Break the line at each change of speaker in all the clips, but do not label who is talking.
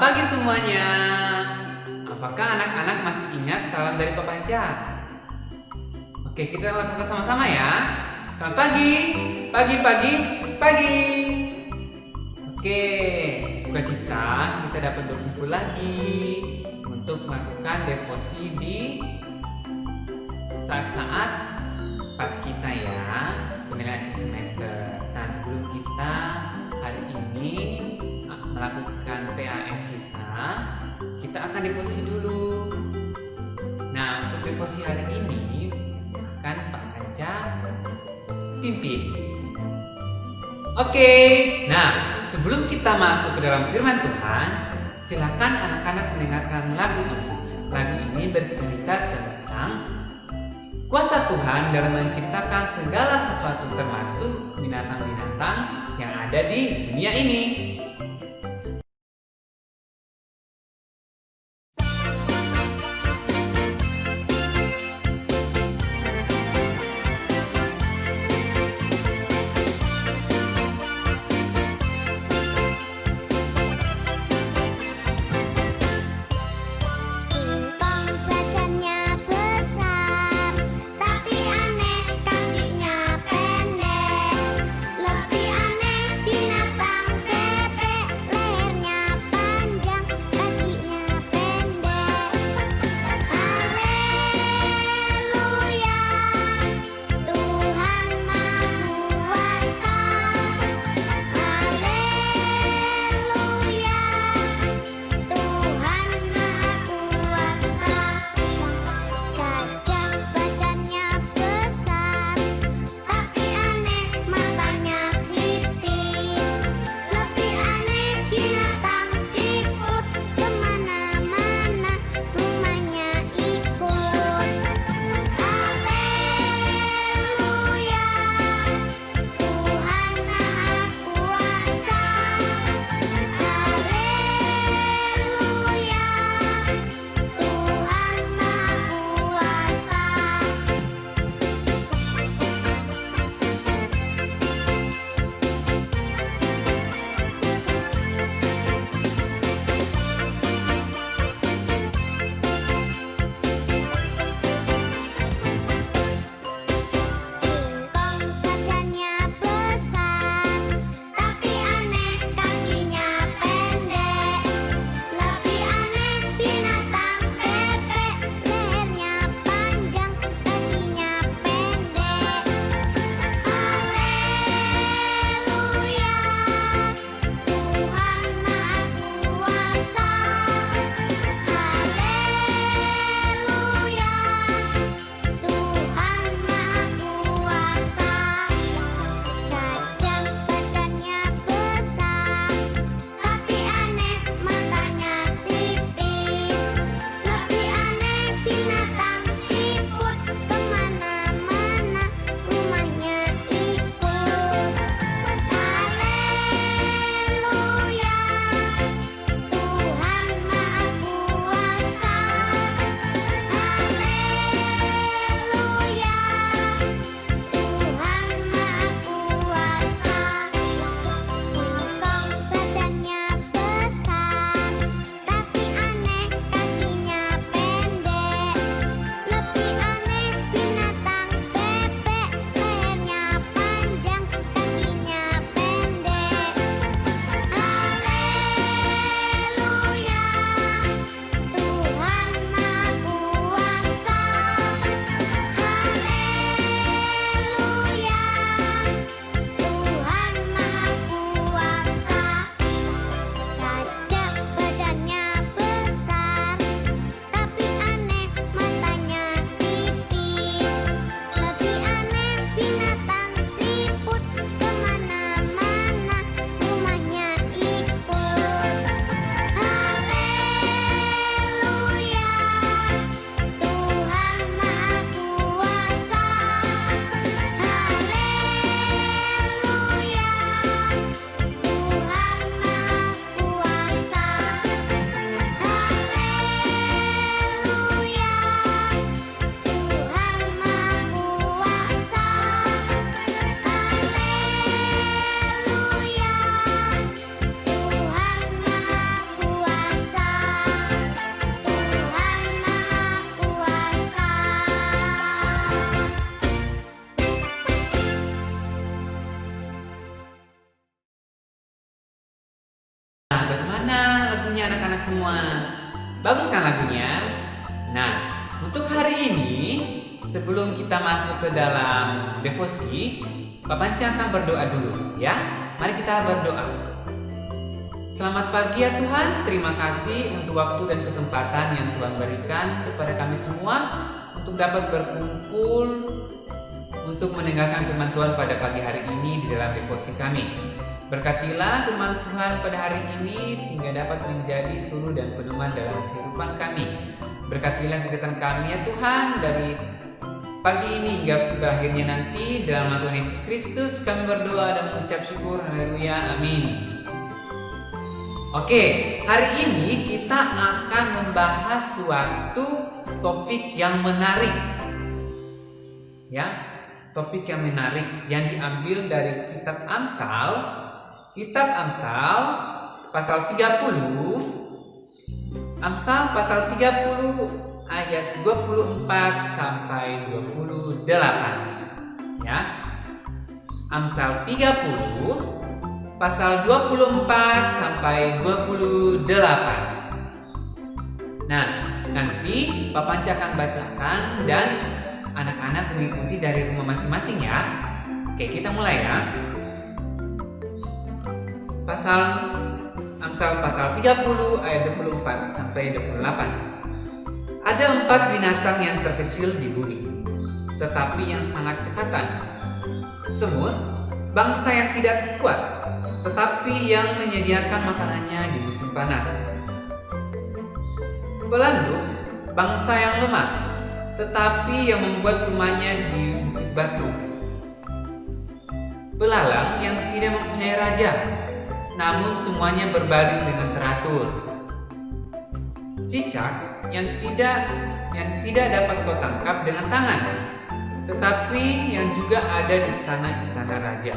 pagi semuanya. Apakah anak-anak masih ingat salam dari Pak Panca? Oke, kita lakukan sama-sama ya. Selamat pagi, pagi. Oke, sukacita kita dapat berkumpul lagi untuk melakukan devosi di saat-saat pas kita ya, penilaian akhir semester. Nah, sebelum kita hari ini melakukan PAS kita akan devosi dulu. Nah, untuk devosi hari ini akan Pak Panca pimpin. Oke, nah sebelum kita masuk ke dalam firman Tuhan, silakan anak-anak mendengarkan lagu ini. Lagu ini bercerita tentang kuasa Tuhan dalam menciptakan segala sesuatu termasuk binatang-binatang yang ada di dunia ini. semua. Bagus kan lagunya? Nah, untuk hari ini sebelum kita masuk ke dalam devosi, Pak Panca akan berdoa dulu ya. Mari kita berdoa. Selamat pagi ya Tuhan, terima kasih untuk waktu dan kesempatan yang Tuhan berikan kepada kami semua untuk dapat berkumpul untuk mendengarkan firman Tuhan pada pagi hari ini di dalam devosi kami. Berkatilah firman Tuhan pada hari ini sehingga dapat menjadi suluh dan pedoman dalam kehidupan kami. Berkatilah kegiatan kami ya Tuhan dari pagi ini hingga berakhirnya nanti. Dalam nama Tuhan Yesus Kristus kami berdoa dan mengucap syukur. Haleluya, amin. Oke, hari ini kita akan membahas suatu topik yang menarik. Ya, topik yang menarik yang diambil dari kitab Amsal. Kitab Amsal pasal 30. Amsal pasal 30 ayat 24 sampai 28. Ya. Amsal 30 pasal 24 sampai 28. Nah, nanti Pak Panca akan bacakan dan anak-anak mengikuti dari rumah masing-masing ya. Oke, kita mulai ya. Amsal pasal 30 ayat 24 sampai 28. Ada 4 binatang yang terkecil di bumi, tetapi yang sangat cekatan. Semut, bangsa yang tidak kuat, tetapi yang menyediakan makanannya di musim panas. Pelanduk, bangsa yang lemah, tetapi yang membuat rumahnya di bukit batu. Belalang yang tidak mempunyai raja, namun semuanya berbaris dengan teratur. Cicak yang tidak dapat kau tangkap dengan tangan, tetapi yang juga ada di istana-istana raja.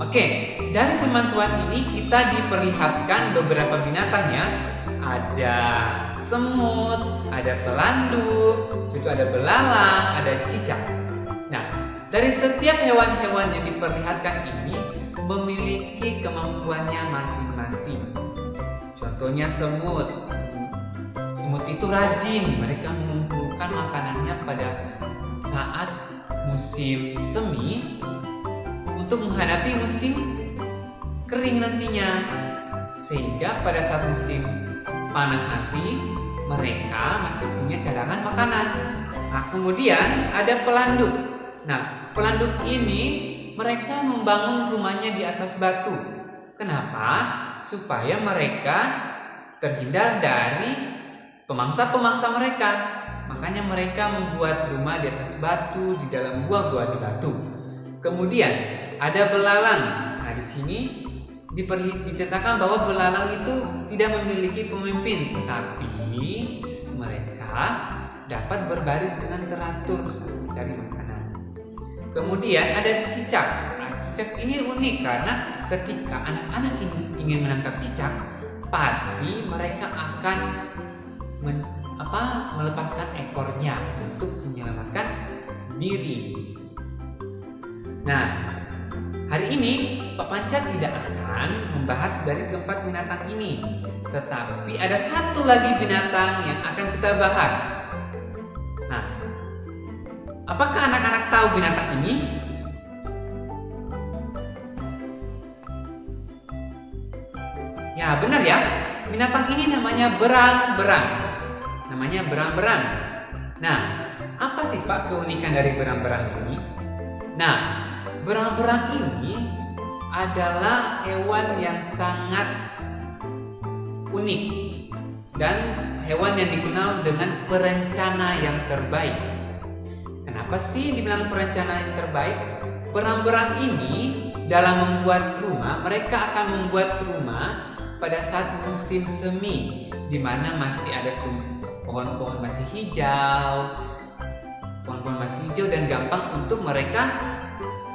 Oke, dari firman Tuhan ini kita diperlihatkan beberapa binatang ya. Ada semut, ada pelanduk, itu ada belalang, ada cicak. Nah, dari setiap hewan-hewan yang diperlihatkan ini memiliki kemampuannya masing-masing. Contohnya semut. Semut itu rajin, mereka mengumpulkan makanannya pada saat musim semi untuk menghadapi musim kering nantinya. Sehingga pada saat musim panas nanti mereka masih punya cadangan makanan. Nah, kemudian ada pelanduk. Nah, pelanduk ini mereka membangun rumahnya di atas batu. Kenapa? Supaya mereka terhindar dari pemangsa-pemangsa mereka. Makanya mereka membuat rumah di atas batu, di dalam gua-gua di batu. Kemudian ada belalang. Nah, di sini diceritakan bahwa belalang itu tidak memiliki pemimpin, tapi mereka dapat berbaris dengan teratur mencari makanan. Kemudian ada cicak. Nah, cicak ini unik karena ketika anak-anak ingin menangkap cicak, pasti mereka akan melepaskan ekornya untuk menyelamatkan diri. Nah, hari ini Pak Panca tidak akan membahas dari keempat binatang ini, tetapi ada satu lagi binatang yang akan kita bahas. Nah, apakah anak-anak tahu binatang ini? Ya, benar ya. Binatang ini namanya berang-berang. Namanya berang-berang. Nah, apa sih Pak keunikan dari berang-berang ini? Nah, berang-berang ini adalah hewan yang sangat unik dan hewan yang dikenal dengan perencana yang terbaik. Kenapa sih dibilang perencana yang terbaik? Berang-berang ini dalam membuat rumah, mereka akan membuat rumah pada saat musim semi, di mana masih ada pohon-pohon masih hijau, dan gampang untuk mereka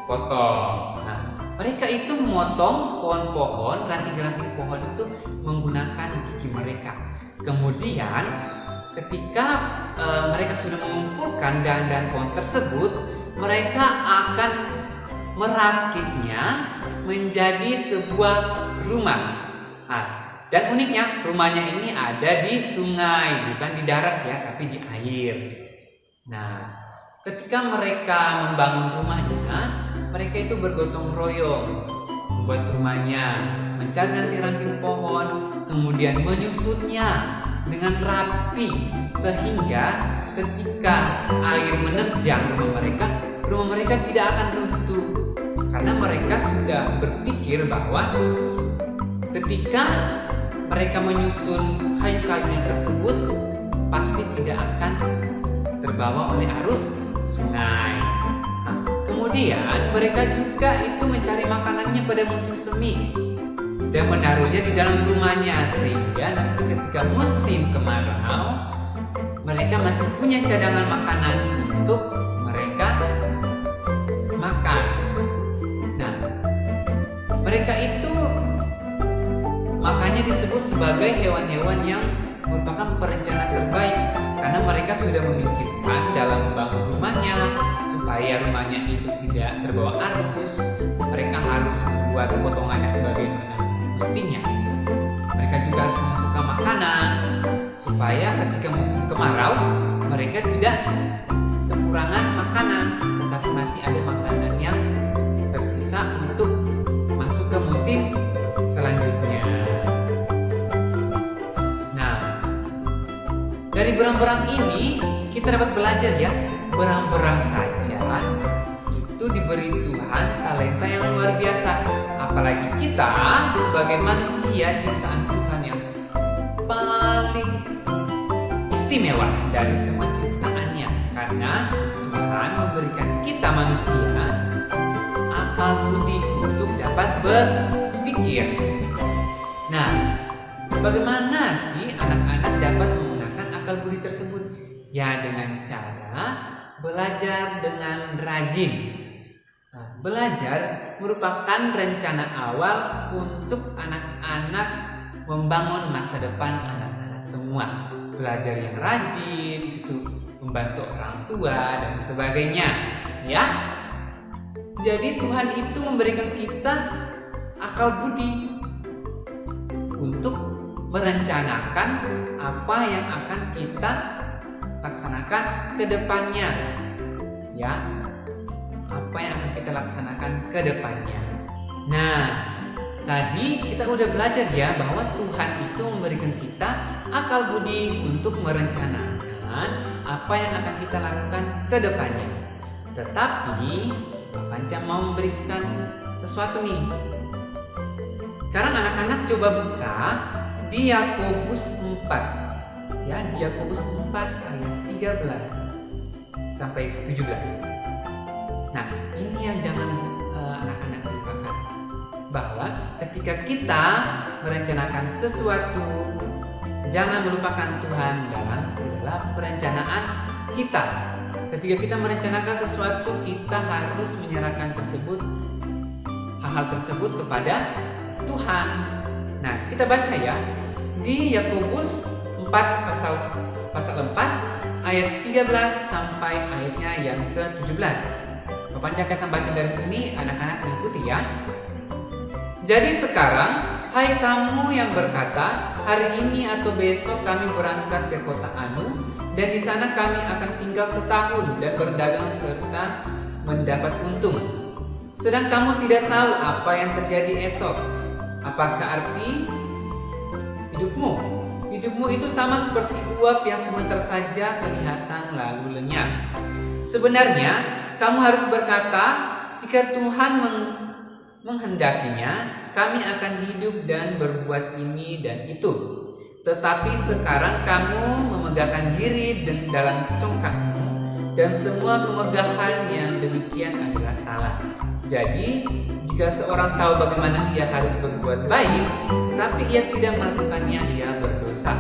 potong. Nah, mereka itu memotong pohon-pohon, ranting-ranting pohon itu menggunakan gigi mereka. Kemudian ketika mereka sudah mengumpulkan dahan-dahan pohon tersebut, mereka akan merakitnya menjadi sebuah rumah. Nah, Dan uniknya rumahnya ini ada di sungai, bukan di darat ya, tapi di air. Nah, ketika mereka membangun rumahnya, mereka itu bergotong royong membuat rumahnya, mencari ranting-ranting pohon, kemudian menyusunnya dengan rapi sehingga ketika air menerjang rumah mereka tidak akan runtuh. Karena mereka sudah berpikir bahwa ketika mereka menyusun kayu-kayunya tersebut pasti tidak akan terbawa oleh arus sungai. Nah, kemudian mereka juga itu mencari makanannya pada musim semi dan menaruhnya di dalam rumahnya sehingga nanti ketika musim kemarau mereka masih punya cadangan makanan untuk mereka makan. Nah, mereka itu makanya disebut sebagai hewan-hewan yang merupakan perencana terbaik karena mereka sudah memikirkan dalam membangun rumahnya supaya rumahnya itu tidak terbawa arus. Mereka harus membuat potongannya sebagaimana mestinya. Mereka juga harus membuka makanan supaya ketika musim kemarau mereka tidak kekurangan makanan, tetapi masih ada makanan yang tersisa untuk masuk ke musim selanjutnya. Nah, dari berang-berang ini kita dapat belajar ya, berang-berang saja itu diberi Tuhan talenta yang luar biasa. Apalagi kita sebagai manusia ciptaan Tuhan yang paling istimewa dari semua ciptaannya, karena Tuhan memberikan kita manusia akal budi untuk dapat berpikir. Nah, bagaimana sih anak-anak dapat menggunakan akal budi tersebut? Ya, dengan cara belajar dengan rajin. Nah, belajar merupakan rencana awal untuk anak-anak membangun masa depan anak-anak semua. Belajar yang rajin, itu membantu orang tua dan sebagainya, ya. Jadi Tuhan itu memberikan kita akal budi untuk merencanakan apa yang akan kita laksanakan ke depannya, ya. Apa yang akan kita laksanakan ke depannya. Nah, tadi kita udah belajar ya bahwa Tuhan itu memberikan kita akal budi untuk merencanakan apa yang akan kita lakukan ke depannya. Tetapi Panca mau memberikan sesuatu nih. Sekarang anak-anak coba buka di Yakobus 4. Ya, di Yakobus 4 ayat 13 sampai 17. Nah, ini yang jangan anak-anak lupakan, bahwa ketika kita merencanakan sesuatu, jangan melupakan Tuhan dalam segala perencanaan kita. Ketika kita merencanakan sesuatu, kita harus menyerahkan hal-hal tersebut kepada Tuhan. Nah, kita baca ya di Yakobus 4 pasal 4 ayat 13 sampai ayatnya yang ke-17. Bapak Cak akan baca dari sini, anak-anak mengikuti ya. Jadi sekarang, hai kamu yang berkata, hari ini atau besok kami berangkat ke kota Anu, dan di sana kami akan tinggal setahun dan berdagang serta mendapat untung. Sedang kamu tidak tahu apa yang terjadi esok. Apakah arti hidupmu? Hidupmu itu sama seperti uap yang sebentar saja kelihatan lalu lenyap. Sebenarnya, kamu harus berkata, jika Tuhan menghendakinya, kami akan hidup dan berbuat ini dan itu. Tetapi sekarang kamu memegahkan diri dalam congkakmu, dan semua kemegahan yang demikian adalah salah. Jadi, jika seorang tahu bagaimana ia harus berbuat baik, tapi ia tidak melakukannya, ia berdosa.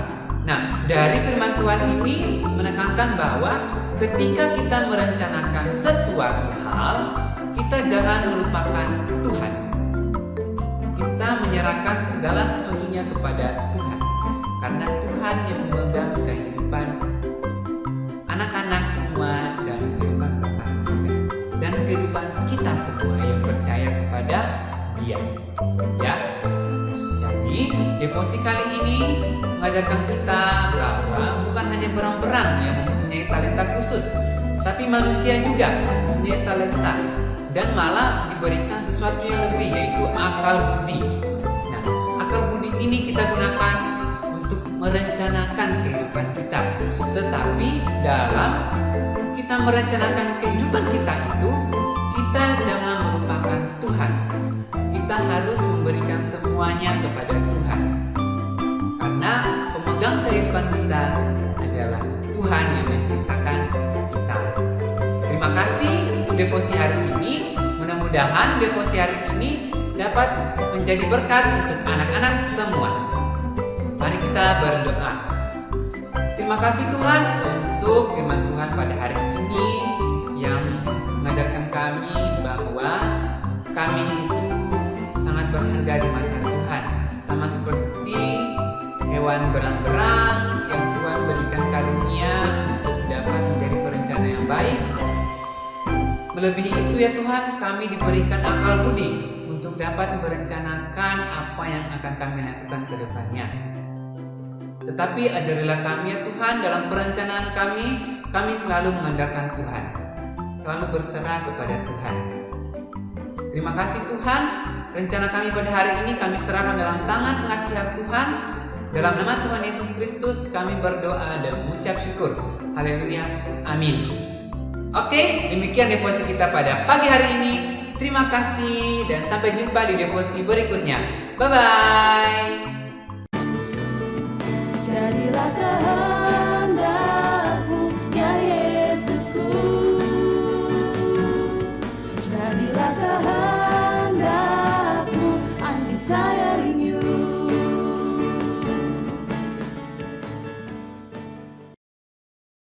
Nah, dari firman Tuhan ini menekankan bahwa ketika kita merencanakan sesuatu hal, kita jangan melupakan Tuhan. Kita menyerahkan segala sesuatunya kepada Tuhan, karena Tuhan yang memegang kehidupan anak-anak semua dan kehidupan Bapak juga, dan kehidupan kita semua yang percaya kepada Dia. Ya. Jadi, di devosi kali ini mengajarkan kita bahwa bukan hanya berang-berang yang mempunyai talenta khusus, tapi manusia juga mempunyai talenta dan malah diberikan sesuatu yang lebih, yaitu akal budi. Nah, akal budi ini kita gunakan untuk merencanakan kehidupan kita. Tetapi dalam kita merencanakan kehidupan kita itu, kita jangan melupakan Tuhan. Kita harus memberikan semuanya kepada Tuhan. Karena pemegang kehidupan kita adalah Tuhan yang menciptakan kita. Terima kasih untuk devosi hari ini. Mudah-mudahan devosi hari ini dapat menjadi berkat untuk anak-anak semua. Mari kita berdoa. Terima kasih Tuhan untuk firman Tuhan pada hari ini yang mengajarkan kami bahwa kami itu sangat berharga di mata Tuhan, sama seperti hewan berang-berang yang Tuhan berikan karunia untuk dapat menjadi perencana yang baik. Melebihi itu ya Tuhan, kami diberikan akal budi untuk dapat merencanakan apa yang akan kami lakukan ke depannya. Tetapi ajarilah kami ya Tuhan, dalam perencanaan kami selalu mengandalkan Tuhan, selalu berserah kepada Tuhan. Terima kasih Tuhan, rencana kami pada hari ini kami serahkan dalam tangan pengasihan Tuhan. Dalam nama Tuhan Yesus Kristus kami berdoa dan mengucap syukur. Haleluya, amin. Oke, demikian devosi kita pada pagi hari ini. Terima kasih dan sampai jumpa di devosi berikutnya. Bye-bye.
Jadilah